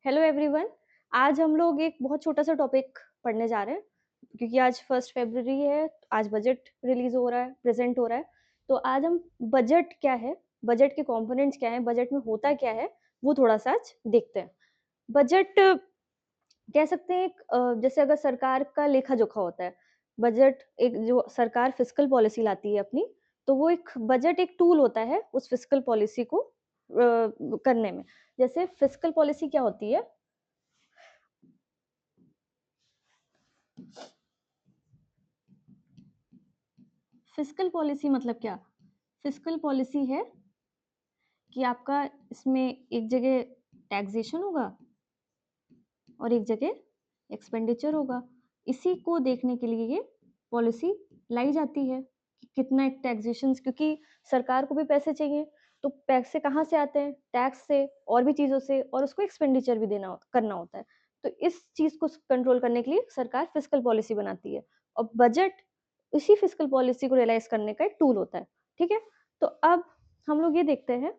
Hello everyone. आज हम लोग एक बहुत छोटा-सा टॉपिक पढ़ने जा रहे हैं, क्योंकि आज 1 फरवरी है, आज बजट रिलीज़ हो रहा है, प्रेज़ेंट हो रहा है। तो आज हम बजट क्या है, बजट के कंपोनेंट्स क्या हैं, बजट में होता क्या है, वो थोड़ा-सा आज देखते हैं। बजट कह सकते हैं एक जैसे अगर सरकार का लेखा-जोखा होता है, बजट एक जो सरकार फिस्कल पॉलिसी लाती है अपनी, तो वो एक बजट एक टूल होता है उस फिस्कल पॉलिसी को करने में। जैसे फिस्कल पॉलिसी क्या होती है? फिस्कल पॉलिसी मतलब क्या? फिस्कल पॉलिसी है कि आपका इसमें एक जगह टैक्सेशन होगा और एक जगह एक्सपेंडिचर होगा। इसी को देखने के लिए ये पॉलिसी लाई जाती है कि कितना एक टैक्सेशंस, क्योंकि सरकार को भी पैसे चाहिए, तो पैसे कहाँ से आते हैं? टैक्स से और भी चीज़ों से, और उसको एक्सपेंडिचर भी करना होता है। तो इस चीज़ को कंट्रोल करने के लिए सरकार फिस्कल पॉलिसी बनाती है और बजट इसी फिस्कल पॉलिसी को रियलाइज़ करने का एक टूल होता है, ठीक है? तो अब हम लोग ये देखते हैं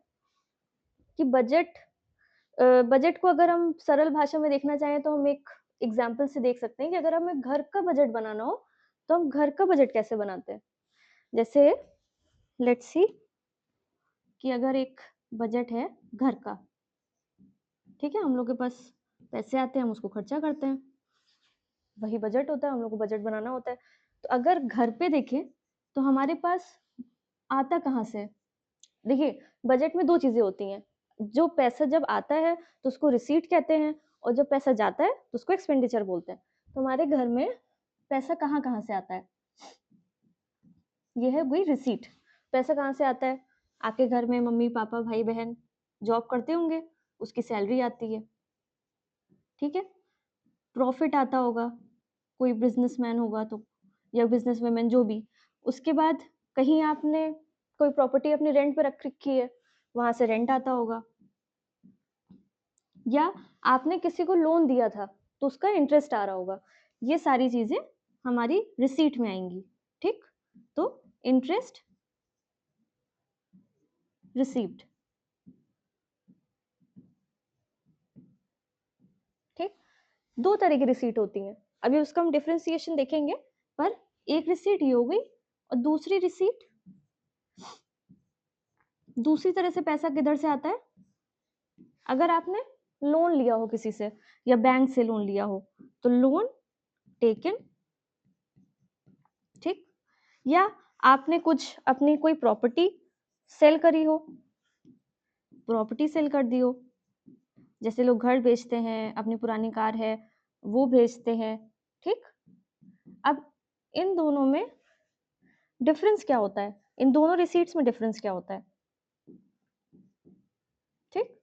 कि बजट को अगर हम सरल भाषा में देखना चाहें तो हम एक एग्जाम्पल से देख सकते हैं कि अगर हमें घर का बजट बनाना हो, तो हम घर का बजट कैसे बनाते हैं? जैसे लेट्स सी कि अगर एक बजट है घर का, ठीक है? हम लोग के पास पैसे आते हैं, हम उसको खर्चा करते हैं। वही बजट होता है, हम लोग को बजट बनाना होता है। तो अगर घर पे देखें, तो हमारे पास आता कहाँ से है? देखिए, बजट में 2 चीज़ें होती हैं। जो पैसा जब आता है, तो उसको रिसीट कहते हैं, और जब पैसा जाता है, तो उसको एक्सपेंडिचर बोलते हैं। तो हमारे घर में पैसा कहाँ-कहाँ से आता है? ये है वही रिसीट। पैसा कहाँ से आता है? आपके घर में मम्मी-पापा, भाई-बहन जॉब करते होंगे, उसकी सैलरी आती है, ठीक है? प्रॉफ़िट आता होगा, कोई बिज़नेसमैन होगा तो, या बिज़नेस वूमेन जो भी। उसके बाद कहीं आपने कोई प्रॉपर्टी अपनी रेंट पे रख रखी है, वहाँ से रेंट आता होगा। या आपने किसी को लोन दिया था, तो उसका इंटरेस्ट आ रहा होगा। ये सारी चीज़ें हमारी रिसीट में आएँगी, ठीक? तो इंटरेस्ट रिसीव्ड, ठीक? 2 तरह की रिसीट होती हैं। अभी उसका हम डिफरेंशिएशन देखेंगे, पर एक रिसीट ये हो गई, और दूसरी तरह से पैसा किधर से आता है? अगर आपने लोन लिया हो किसी से या बैंक से लोन लिया हो, तो लोन टेकन, ठीक? या आपने कुछ अपनी कोई प्रॉपर्टी सेल करी हो, प्रॉपर्टी सेल कर दी हो। जैसे लोग घर बेचते हैं, अपनी पुरानी कार है, वो बेचते हैं, ठीक? अब इन दोनों में डिफरेंस क्या होता है? इन दोनों रिसीट्स में डिफरेंस क्या होता है? ठीक?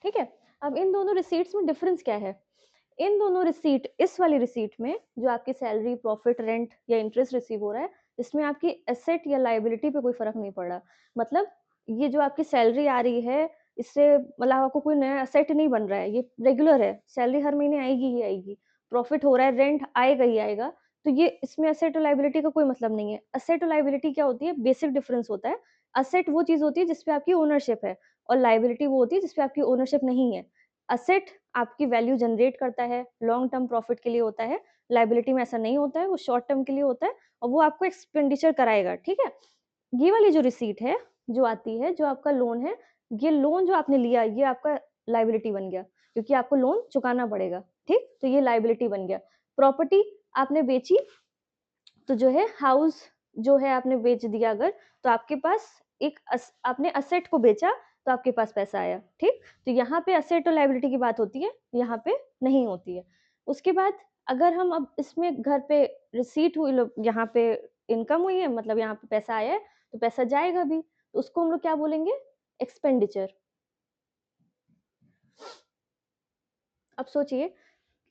ठीक है? अब इन दोनों रिसीट्स में डिफरेंस क्या है? इन दोनों रिसीट, इस वाली रिसीट में जो आपकी सैलरी, प्रॉफिट, रेंट या इंटरेस्ट रिसीव हो रहा है, इसमें आपकी एसेट या लायबिलिटी पे कोई फ़र्क नहीं पड़ रहा। मतलब ये जो आपकी सैलरी आ रही है, इससे मतलब आपको कोई नया एसेट नहीं बन रहा है, ये रेगुलर है, सैलरी हर महीने आएगी ही आएगी। प्रॉफिट हो रहा है, रेंट आएगा ही आएगा, तो ये इसमें एसेट और लायबिलिटी का कोई मतलब नहीं है। एसेट और लायबिलिटी क्या होती है? बेसिक डिफरेंस होता है। एसेट वो चीज़ होती है जिस पे आपकी ओनरशिप है, और लायबिलिटी वो होती है जिस पे आपकी ओनरशिप नहीं है। एसेट आपकी वैल्यू जनरेट करता है, लॉन्ग टर्म प्रॉफिट के लिए होता है, लायबिलिटी में ऐसा नहीं होता है, वो शॉर्ट टर्म के लिए होता है, और वो आपको एक्सपेंडिचर कराएगा, ठीक है? ये वाली जो रिसीट है, जो आती है, जो आपका लोन है, ये लोन जो आपने लिया, ये आपका लायबिलिटी बन गया, क्योंकि आपको लोन चुकाना पड़ेगा, ठीक? तो ये लायबिलिटी बन गया। प्रॉपर्टी आपने बेची, तो जो है हाउस जो है आपने बेच दिया अगर, तो आपके पास आपने असेट को बेचा, तो आपके पास पैसा आया, ठीक? तो यहाँ पे असेट और लायबिलिटी की बात होती है, यहाँ पे नहीं होती है। उसके बाद अगर हम अब इसमें घर पे रिसीट हुई, यहाँ पे इनकम हुई है, मतलब यहाँ पे पैसा आया है, तो पैसा जाएगा भी, तो उसको हम लोग क्या बोलेंगे? एक्सपेंडिचर। अब सोचिए,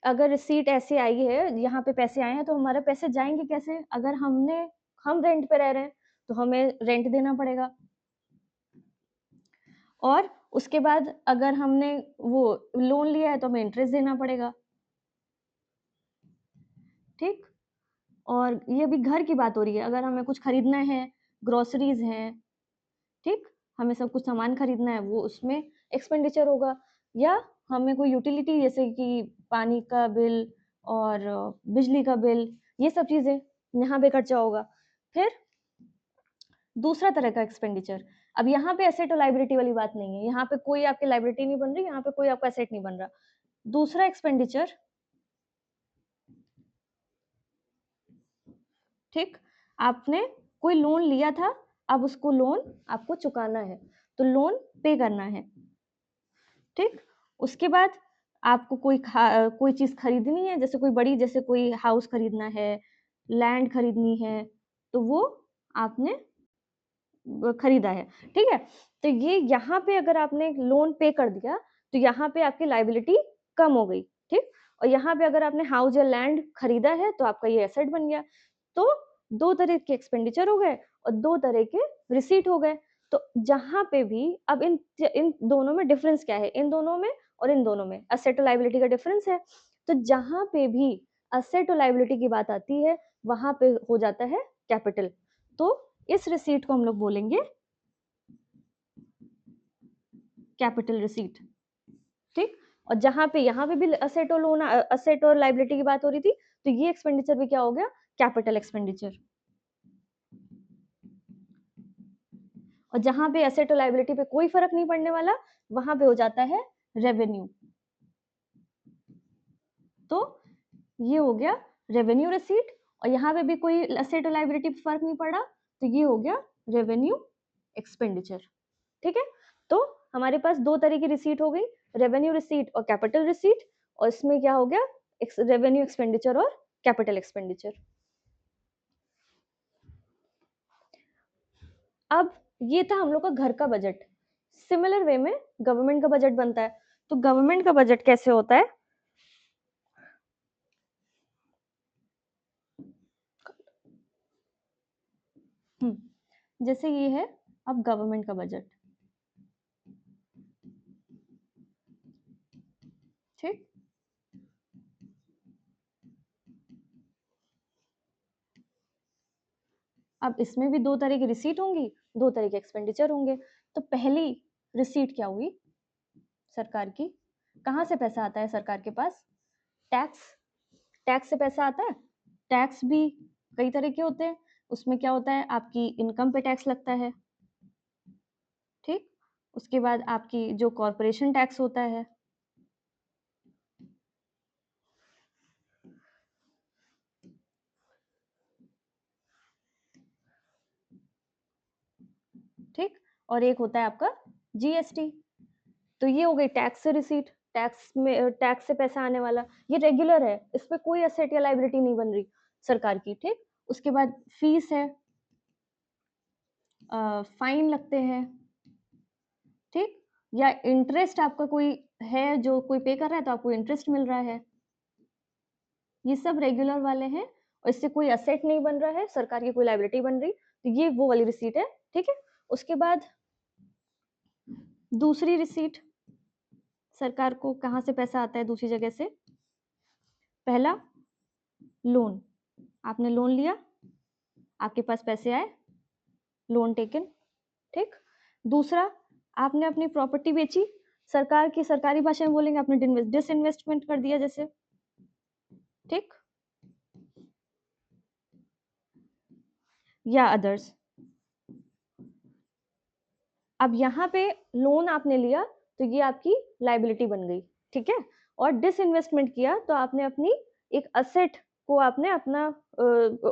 अगर रिसीट ऐसे आई है, यहाँ पे पैसे आए हैं, तो हमारे पैसे जाएँगे कैसे? अगर हम रेंट पे रह रहे हैं, तो हमें रेंट देना पड़ेगा, और उसके बाद अगर हमने वो लोन लिया है, तो हमें इंटरेस्ट देना पड़ेगा, ठीक? और ये अभी घर की बात हो रही है, अगर हमें कुछ खरीदना है, ग्रोसरीज़ हैं, ठीक? हमें सब कुछ सामान खरीदना है, वो उसमें एक्सपेंडिचर होगा, या हमें कोई यूटिलिटी जैसे कि पानी का बिल और बिजली का बिल, ये सब चीज़ें यहाँ पे खर्चा होगा। फिर दूसरा तरह का एक्सपेंडिचर, अब यहाँ पे एसेट और लायबिलिटी वाली बात नहीं है, यहाँ पे कोई आपकी लायबिलिटी नहीं बन रही, यहाँ पे कोई आपका एसेट नहीं बन रहा। दूसरा एक्सपेंडिचर, ठीक, आपने कोई लोन लिया था, अब उसको लोन आपको चुकाना है, तो लोन पे करना है, ठीक। उसके बाद आपको कोई चीज़ खरीदनी है, जैसे कोई बड़ी, जैसे कोई हाउस खरीदना है, लैंड खरीदनी है, तो वो आपने खरीदा है, ठीक है। तो ये यहाँ पे अगर आपने लोन पे कर दिया, तो यहाँ पे आपकी लायबिलिटी कम हो गई, ठीक। और यहाँ पे अगर आपने हाउस या लैंड खरीदा है, तो आपका ये एसेट बन गया। तो 2 तरह के एक्सपेंडिचर हो गए और 2 तरह के रिसीट हो गए। तो जहाँ पे भी अब इन दोनों में डिफरेंस क्या है? इन दोनों में और इन दोनों में एसेट और लायबिलिटी का डिफरेंस है। तो जहाँ पे भी एसेट और लायबिलिटी की बात आती है, वहाँ पे हो जाता है कैपिटल। तो इस रिसीट को हम लोग बोलेंगे कैपिटल रिसीट, ठीक। और जहाँ पे यहाँ पे भी एसेट और लायबिलिटी की बात हो रही थी, तो ये एक्सपेंडिचर भी क्या हो गया? Capital expenditure. और जहाँ पे एसेट और लायबिलिटी पे कोई फर्क नहीं पड़ने वाला, वहां पे हो जाता है रेवेन्यू। तो ये हो गया रेवेन्यू रिसीट, और यहाँ पे भी कोई एसेट और लायबिलिटी पे फर्क नहीं पड़ा, तो ये हो गया रेवेन्यू एक्सपेंडिचर, ठीक है। तो हमारे पास 2 तरह की रिसीट हो गई, रेवेन्यू रिसीट और कैपिटल रिसीट, और इसमें क्या हो गया? रेवेन्यू एक्सपेंडिचर और कैपिटल एक्सपेंडिचर। अब ये था हम लोग का घर का बजट। सिमिलर वे में गवर्नमेंट का बजट बनता है। तो गवर्नमेंट का बजट कैसे होता है? जैसे ये है अब गवर्नमेंट का बजट, ठीक। अब इसमें भी 2 तरह की रिसीट होंगी, 2 तरह के एक्सपेंडिचर होंगे। तो पहली रिसीट क्या हुई? सरकार की। कहाँ से पैसा आता है सरकार के पास? टैक्स। टैक्स से पैसा आता है। टैक्स भी कई तरह के होते हैं, उसमें क्या होता है? आपकी इनकम पे टैक्स लगता है, ठीक। उसके बाद आपकी जो कॉर्पोरेशन टैक्स होता है, ठीक। और एक होता है आपका जीएसटी। तो ये हो गई टैक्स से रिसीट, टैक्स से पैसा आने वाला, ये रेगुलर है, इस पे कोई एसेट या लायबिलिटी नहीं बन रही सरकार की, ठीक। उसके बाद फीस है, फाइन लगते हैं, ठीक। या इंटरेस्ट आपका कोई है जो कोई पे कर रहा है, तो आपको इंटरेस्ट मिल रहा है, ये सब रेगुलर वाले हैं। और इससे कोई एसेट नहीं बन रहा है, सरकार की कोई लायबिलिटी बन रही, तो ये वो वाली रिसीट है, ठीक है। उसके बाद दूसरी रिसीट, सरकार को कहाँ से पैसा आता है दूसरी जगह से? पहला लोन, आपने लोन लिया, आपके पास पैसे आए, लोन टेकन, ठीक। दूसरा, आपने अपनी प्रॉपर्टी बेची, सरकार की सरकारी भाषा में बोलेंगे आपने डिसइन्वेस्टमेंट कर दिया जैसे, ठीक। या अदर्स। अब यहाँ पे लोन आपने लिया, तो ये आपकी लायबिलिटी बन गई, ठीक है। और डिसइन्वेस्टमेंट किया, तो आपने अपनी एक असेट को आपने अपना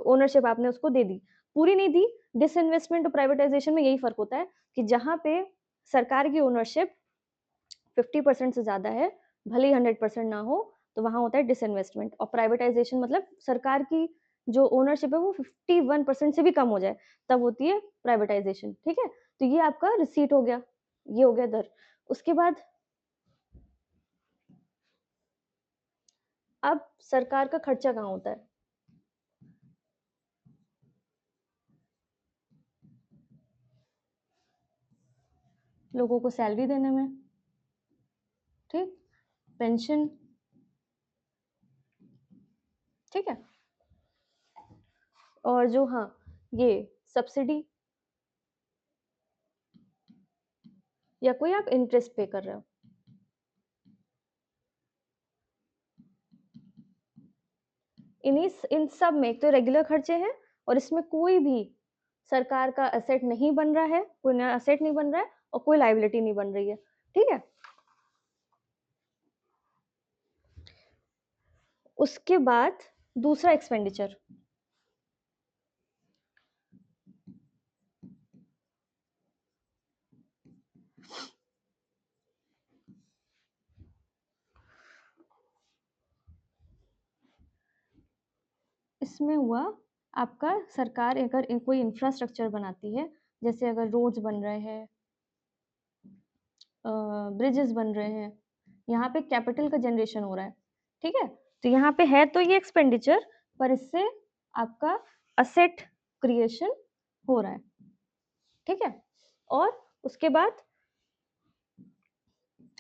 ओनरशिप आपने उसको दे दी, पूरी नहीं दी। डिसइन्वेस्टमेंट और प्राइवेटाइजेशन में यही फर्क होता है कि जहाँ पे सरकार की ओनरशिप 50% से ज्यादा है, भले ही 100% ना हो, तो वहां होता है डिसइन्वेस्टमेंट। और प्राइवेटाइजेशन मतलब सरकार की जो ओनरशिप है वो 51% से भी कम हो जाए, तब होती है प्राइवेटाइजेशन, ठीक है। तो ये आपका रिसीट हो गया, ये हो गया दर। उसके बाद अब सरकार का खर्चा कहाँ होता है? लोगों को सैलरी देने में, ठीक, पेंशन, ठीक है। और जो हाँ, ये सब्सिडी या कोई आप इंटरेस्ट पे कर रहे हो, इन सब में एक तो रेगुलर खर्चे हैं और इसमें कोई भी सरकार का एसेट नहीं बन रहा है, कोई नया एसेट नहीं बन रहा है और कोई लायबिलिटी नहीं बन रही है। ठीक है, उसके बाद दूसरा एक्सपेंडिचर, इसमें हुआ आपका सरकार अगर कोई इंफ्रास्ट्रक्चर बनाती है, जैसे अगर रोड्स बन रहे हैं, ब्रिजेस बन रहे हैं, यहाँ पे कैपिटल का जनरेशन हो रहा है। ठीक है, तो यहाँ पे है तो ये एक्सपेंडिचर, पर इससे आपका असेट क्रिएशन हो रहा है। ठीक है, और उसके बाद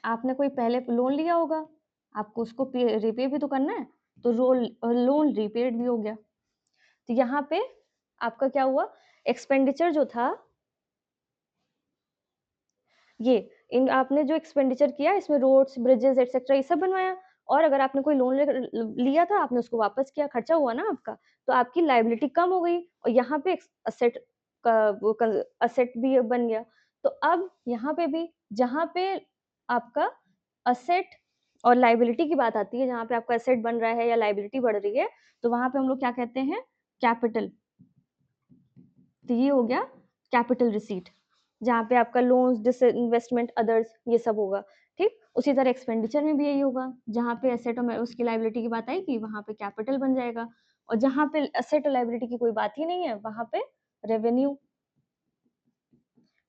आपने कोई पहले लोन लिया होगा, आपको उसको रिपे भी तो करना है, तो लोन रिपेड भी हो गया। तो यहाँ पे आपका क्या हुआ, एक्सपेंडिचर जो था ये आपने जो एक्सपेंडिचर किया इसमें रोड्स, ब्रिजेस एटसेट्रा ये सब बनवाया, और अगर आपने कोई लोन लिया था, आपने उसको वापस किया, खर्चा हुआ ना आपका, तो आपकी लायबिलिटी कम हो गई और यहाँ पे असेट का वो असेट भी बन गया। तो अब यहाँ पे भी जहाँ पे आपका असेट और लायबिलिटी की बात आती है, जहाँ पे आपका असेट बन रहा है या लायबिलिटी बढ़ रही है, तो वहां पे हम लोग क्या कहते हैं, कैपिटल। तो ये हो गया कैपिटल रिसीट, जहाँ पे आपका लोन्स, डिसइन्वेस्टमेंट, अदर्स ये सब होगा। ठीक, उसी तरह एक्सपेंडिचर में भी यही होगा, जहाँ पे एसेट और उसकी लायबिलिटी की बात आएगी वहाँ पे कैपिटल बन जाएगा, और जहाँ पे एसेट और लायबिलिटी की कोई बात ही नहीं है वहाँ पे रेवेन्यू,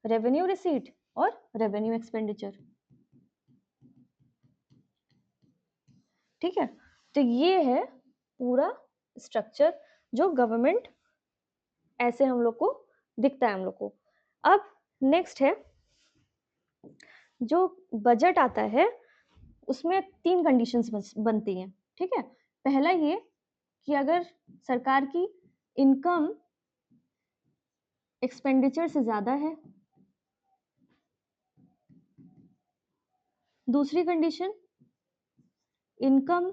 रेवेन्यू रिसीट और रेवेन्यू एक्सपेंडिचर। ठीक है, तो ये है पूरा स्ट्रक्चर जो गवर्नमेंट ऐसे हम लोग को दिखता है हम लोग को। अब नेक्स्ट है जो बजट आता है, उसमें 3 कंडीशंस बनती हैं। ठीक है, पहला ये कि अगर सरकार की इनकम एक्सपेंडिचर से ज्यादा है। दूसरी कंडीशन, इनकम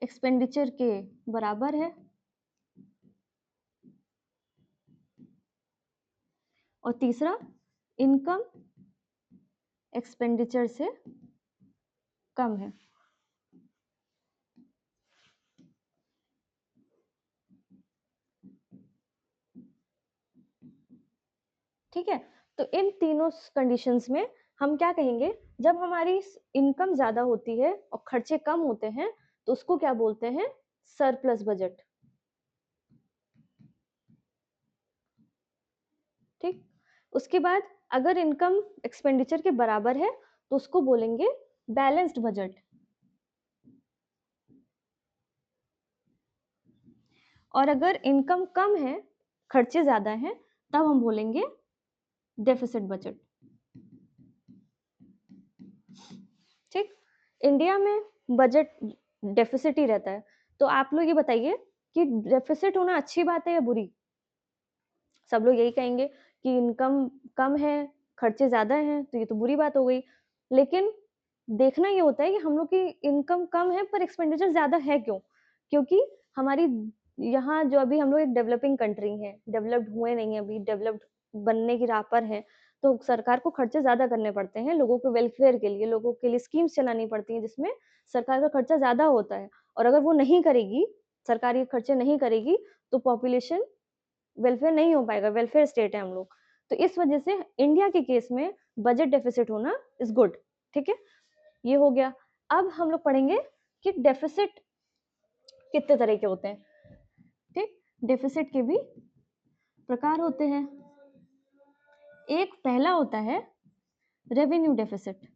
एक्सपेंडिचर के बराबर है। और तीसरा, इनकम एक्सपेंडिचर से कम है। ठीक है, तो इन तीनों कंडीशंस में हम क्या कहेंगे, जब हमारी इनकम ज्यादा होती है और खर्चे कम होते हैं तो उसको क्या बोलते हैं, सरप्लस बजट। ठीक, उसके बाद अगर इनकम एक्सपेंडिचर के बराबर है तो उसको बोलेंगे बैलेंस्ड बजट। और अगर इनकम कम है, खर्चे ज्यादा हैं, तब हम बोलेंगे डेफिसिट बजट। ठीक, इंडिया में बजट डेफिसिट ही रहता है। तो आप लोग ये बताइए कि डेफिसिट होना अच्छी बात है या बुरी। सब लोग यही कहेंगे कि इनकम कम है, खर्चे ज्यादा हैं, तो ये तो बुरी बात हो गई। लेकिन देखना ये होता है कि हम लोग की इनकम कम है पर एक्सपेंडिचर ज्यादा है क्यों, क्योंकि हमारी यहाँ जो अभी हम लोग एक डेवलपिंग कंट्री है, डेवलप्ड हुए नहीं है अभी, डेवलप्ड बनने की राह पर है, तो सरकार को खर्चे ज्यादा करने पड़ते हैं लोगों के वेलफेयर के लिए, लोगों के लिए स्कीम्स चलानी पड़ती हैं जिसमें सरकार का खर्चा ज्यादा होता है। और अगर वो नहीं करेगी, सरकार ये खर्चे नहीं करेगी, तो पॉपुलेशन वेलफेयर नहीं हो पाएगा, वेलफेयर स्टेट है हम लोग। तो इस वजह से इंडिया के केस में बजट डेफिसिट होना इज गुड। ठीक है, ये हो गया। अब हम लोग पढ़ेंगे कि डेफिसिट कितने तरह के होते हैं। ठीक, डेफिसिट के भी प्रकार होते हैं। एक पहला होता है रेवेन्यू डेफिसिट।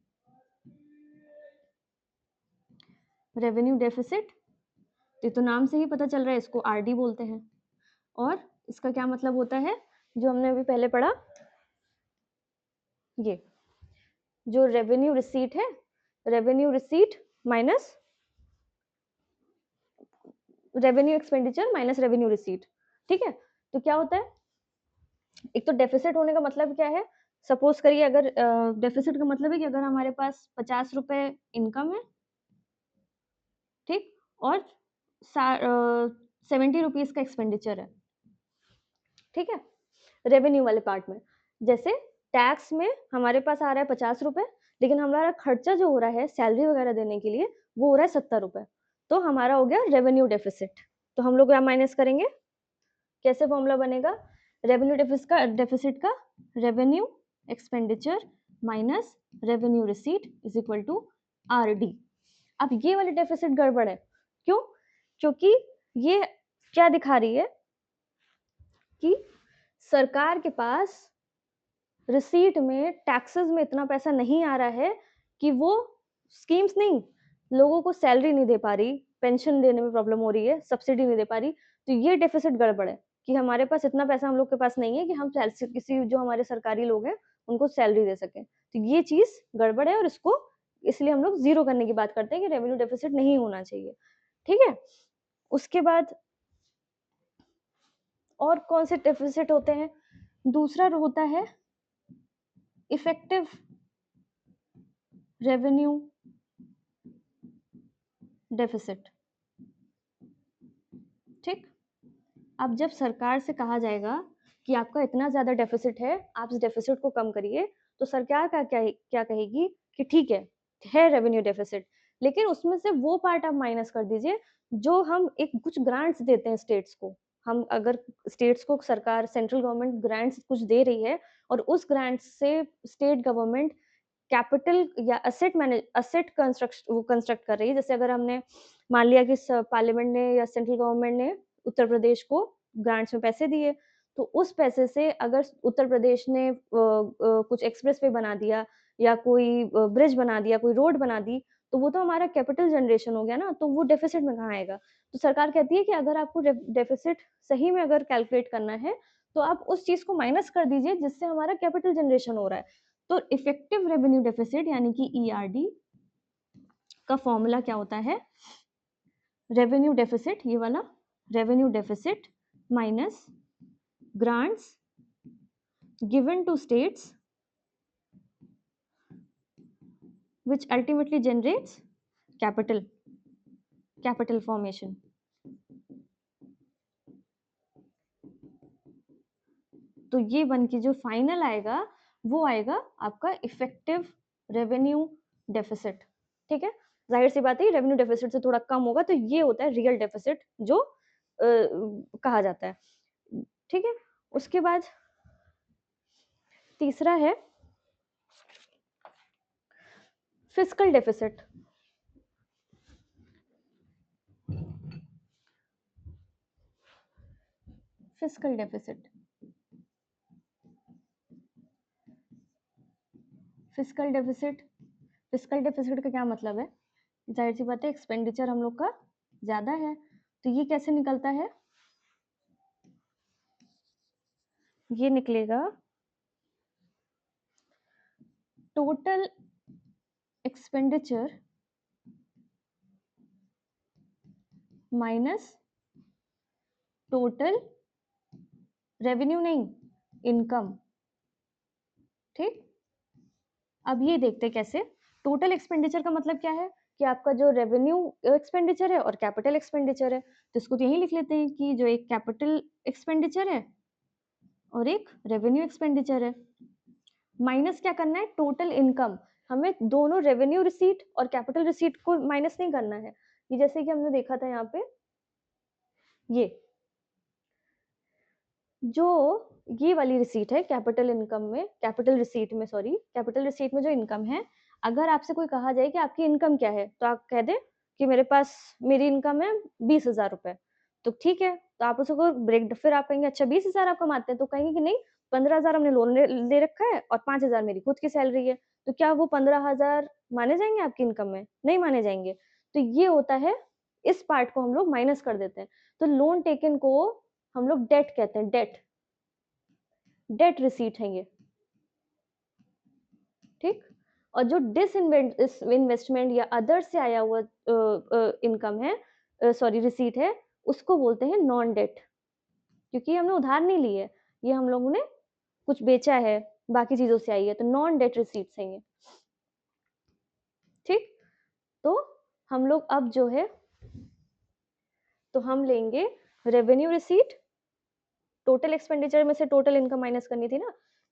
रेवेन्यू डेफिसिट, ये तो नाम से ही पता चल रहा है, इसको आरडी बोलते हैं। और इसका क्या मतलब होता है, जो हमने अभी पहले पढ़ा, ये जो रेवेन्यू रिसीट है, revenue receipt minus revenue expenditure minus revenue receipt. ठीक है, तो क्या होता है, एक तो डेफिसिट होने का मतलब क्या है, सपोज करिए अगर डेफिसिट का मतलब है कि अगर हमारे पास 50 रुपए इनकम है, ठीक, और ₹70 का एक्सपेंडिचर है, ठीक है, रेवेन्यू वाले पार्ट में। जैसे टैक्स में हमारे पास आ रहा है ₹50, लेकिन हमारा खर्चा जो हो रहा है सैलरी वगैरह देने के लिए वो हो रहा है ₹70, तो हमारा हो गया रेवेन्यू डेफिसिट। तो हम लोग क्या माइनस करेंगे, कैसे फॉर्मूला बनेगा, रेवेन्यू डेफिसिट का revenue expenditure minus revenue receipt is equal to RD। अब ये वाली डेफिसिट गड़बड़ है, क्यों? क्योंकि ये क्या दिखा रही है कि सरकार के पास रिसीट में टैक्सेस में इतना पैसा नहीं आ रहा है कि वो स्कीम्स नहीं, लोगों को सैलरी नहीं दे पा रही, पेंशन देने में प्रॉब्लम हो रही है, सब्सिडी नहीं दे पा रही, तो ये डेफिसिट गड़बड़ है कि हमारे पास इतना पैसा हम लोग के पास नहीं है कि हम किसी जो हमारे सरकारी लोग हैं उनको सैलरी दे सकें। तो ये चीज गड़बड़ है और इसको इसलिए हम लोग जीरो करने की बात करते हैं कि रेवेन्यू डेफिसिट नहीं होना चाहिए, ठीक है। उसके बाद और कौन से डेफिसिट होते हैं, दूसरा होता है इफेक्टिव रेवेन्यू डेफिसिट, ठीक। अब जब सरकार से कहा जाएगा कि आपका इतना ज्यादा डेफिसिट है, आप इस डेफिसिट को कम करिए, तो सरकार का क्या कहेगी कि ठीक है रेवेन्यू डेफिसिट, लेकिन उसमें से वो पार्ट आप माइनस कर दीजिए जो हम एक कुछ ग्रांट्स देते हैं स्टेट्स को। हम अगर स्टेट्स को सरकार सेंट्रल गवर्नमेंट ग्रांट्स कुछ दे रही है और उस ग्रांट्स से स्टेट गवर्नमेंट कैपिटल या असेट कंस्ट्रक्ट कर रही है। जैसे अगर हमने मान लिया कि पार्लियामेंट ने या सेंट्रल गवर्नमेंट ने उत्तर प्रदेश को ग्रांट्स में पैसे दिए, तो उस पैसे से अगर उत्तर प्रदेश ने कुछ एक्सप्रेस वे बना दिया या कोई ब्रिज बना दिया, कोई रोड बना दी, तो वो तो हमारा कैपिटल जनरेशन हो गया ना, तो वो डेफिसिट में कहाँ आएगा। तो सरकार कहती है कि अगर आपको डेफिसिट सही में अगर कैलकुलेट करना है तो आप उस चीज को माइनस कर दीजिए जिससे हमारा कैपिटल जनरेशन हो रहा है। तो इफेक्टिव रेवेन्यू डेफिसिट यानी कि ERD का फॉर्मूला क्या होता है, रेवेन्यू डेफिसिट, ये वाला revenue deficit minus grants given to states which ultimately generates capital formation। तो ये बन के जो फाइनल आएगा वो आएगा आपका इफेक्टिव रेवेन्यू डेफिसिट, ठीक है। जाहिर सी बात है रेवेन्यू डेफिसिट से थोड़ा कम होगा, तो ये होता है रियल डेफिसिट जो कहा जाता है, ठीक है। उसके बाद तीसरा है fiscal deficit. Fiscal deficit, fiscal deficit, fiscal deficit का क्या मतलब है, जाहिर सी बात है एक्सपेंडिचर हम लोग का ज्यादा है, तो ये कैसे निकलता है, ये निकलेगा total expenditure minus total revenue, नहीं इनकम, ठीक। अब ये देखते हैं कैसे, टोटल एक्सपेंडिचर का मतलब क्या है कि आपका जो रेवेन्यू एक्सपेंडिचर है और कैपिटल एक्सपेंडिचर है, तो इसको तो यही लिख लेते हैं कि जो एक कैपिटल एक्सपेंडिचर है और एक रेवेन्यू एक्सपेंडिचर है, माइनस क्या करना है टोटल इनकम। हमें दोनों रेवेन्यू रिसीट और कैपिटल रिसीट को माइनस नहीं करना है। ये जैसे कि हमने देखा था यहाँ पे, ये वाली रिसीट है कैपिटल इनकम में, कैपिटल रिसीट में, सॉरी कैपिटल रिसीट में जो इनकम है, अगर आपसे कोई कहा जाए कि आपकी इनकम क्या है, तो आप कह दे कि मेरी इनकम है 20,000 रुपए, तो ठीक है, तो आप उसको ब्रेक, फिर आप कहेंगे अच्छा 20,000 आप कमाते हैं, तो कहेंगे कि नहीं 15,000 हमने लोन ले रखा है और 5,000 मेरी खुद की सैलरी है, तो क्या वो 15,000 माने जाएंगे आपकी इनकम में? नहीं माने जाएंगे। तो ये होता है, इस पार्ट को हम लोग माइनस कर देते हैं। तो लोन टेकन को हम लोग डेट कहते हैं, डेट रिसीट है ये, ठीक। और जो इन्वेस्टमेंट या अदर से आया हुआ इनकम है, सॉरी रिसीट है, उसको बोलते हैं नॉन डेट, क्योंकि हमने उधार नहीं ली है, ये हम लोगों ने कुछ बेचा है, बाकी चीजों से आई है, तो नॉन डेट रिसीट्स हैं ये, ठीक। तो हम लोग अब जो है तो हम लेंगे रेवेन्यू रिसीट, टोटल एक्सपेंडिचर में से टोटल इनकम माइनस करनी थी ना,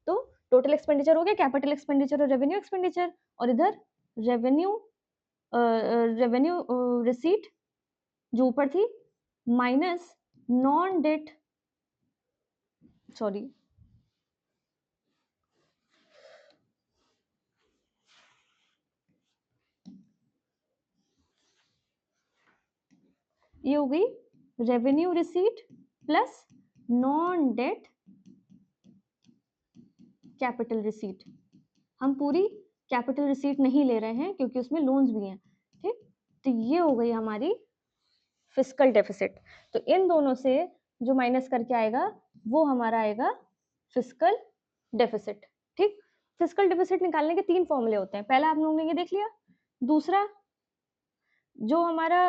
तो टोटल एक्सपेंडिचर हो गया कैपिटल एक्सपेंडिचर और रेवेन्यू एक्सपेंडिचर, और इधर रेवेन्यू रिसीट जो ऊपर थी माइनस नॉन डेट, सॉरी ये हो गई revenue receipt plus non debt capital receipt. हम पूरी कैपिटल रिसीट नहीं ले रहे हैं क्योंकि उसमें लोन्स भी हैं, ठीक। तो ये हो गई हमारी फिस्कल डेफिसिट। तो इन दोनों से जो माइनस करके आएगा वो हमारा आएगा फिस्कल डेफिसिट, ठीक। फिस्कल डेफिसिट निकालने के 3 फॉर्मूले होते हैं, पहला आप लोगों ने ये देख लिया। दूसरा जो हमारा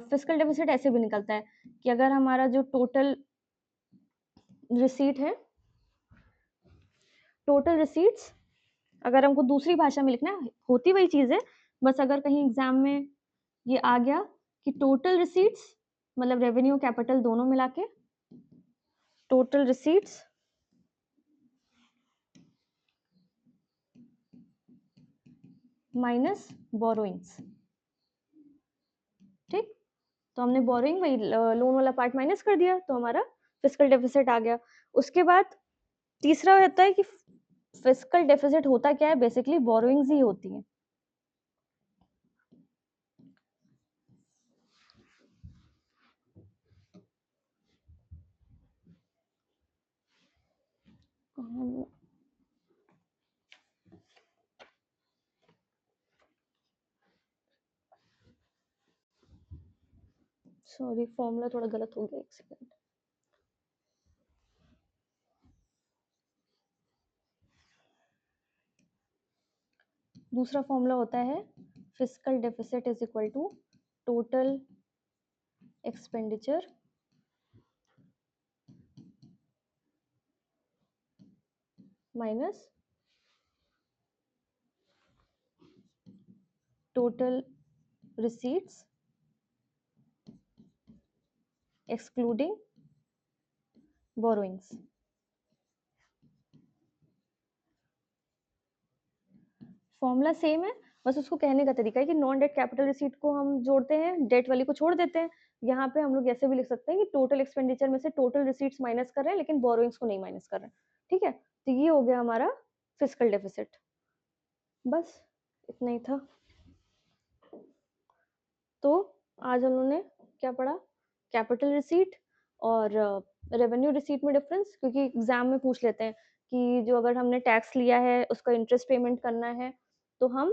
फिस्कल डेफिसिट ऐसे भी निकलता है कि अगर हमारा जो टोटल रिसीट है, टोटल रिसीट्स अगर हमको दूसरी भाषा में लिखना है, होती वही चीज़ है, बस अगर कहीं एग्जाम में ये आ गया कि टोटल रिसीट्स मतलब रेवेन्यू कैपिटल दोनों मिला के, टोटल रिसीट्स माइनस बोरोइंग्स, ठीक। तो हमने बोरोइंग वही लोन वाला पार्ट माइनस कर दिया तो हमारा फिस्कल डेफिसिट आ गया। उसके बाद तीसरा होता है कि फिस्कल डेफिसिट होता क्या है, बेसिकली बोरोइंग्स ही होती हैं। सॉरी फॉर्मूला थोड़ा गलत हो गया, एक सेकंड। दूसरा फॉर्मूला होता है fiscal deficit is equal to total expenditure minus total receipts excluding borrowings। Formula same है, बस उसको कहने का तरीका है कि नॉन डेट कैपिटल रिसीट को हम जोड़ते हैं, डेट वाली को छोड़ देते हैं। यहाँ पे हम लोग ऐसे भी लिख सकते हैं कि टोटल एक्सपेंडिचर में से टोटल रिसीट्स माइनस कर रहे हैं लेकिन बोरोइंग्स को नहीं माइनस कर रहे हैं, ठीक है। तो ये हो गया हमारा फिस्कल डेफिसिट। बस इतना ही था। तो आज हम लोगों ने क्या पढ़ा, कैपिटल रिसीट और रेवेन्यू रिसीट में डिफरेंस, क्योंकि एग्जाम में पूछ लेते हैं कि जो अगर हमने टैक्स लिया है उसका इंटरेस्ट पेमेंट करना है तो हम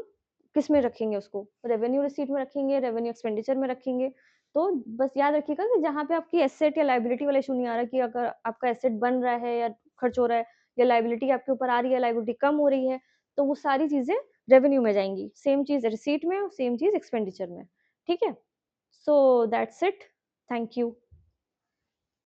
किस में रखेंगे, उसको रेवेन्यू रिसीट में रखेंगे, रेवेन्यू एक्सपेंडिचर में रखेंगे। तो बस याद रखिएगा कि जहाँ पे आपकी एसेट या लाइबिलिटी वाला इशू नहीं आ रहा कि अगर आपका एसेट बन रहा है या खर्च हो रहा है या लाइबिलिटी आपके ऊपर आ रही है, लाइबिलिटी कम हो रही है, तो वो सारी चीजें रेवेन्यू में जाएंगी। सेम चीज रिसीट में और सेम चीज एक्सपेंडिचर में, ठीक है। So that's it, thank you.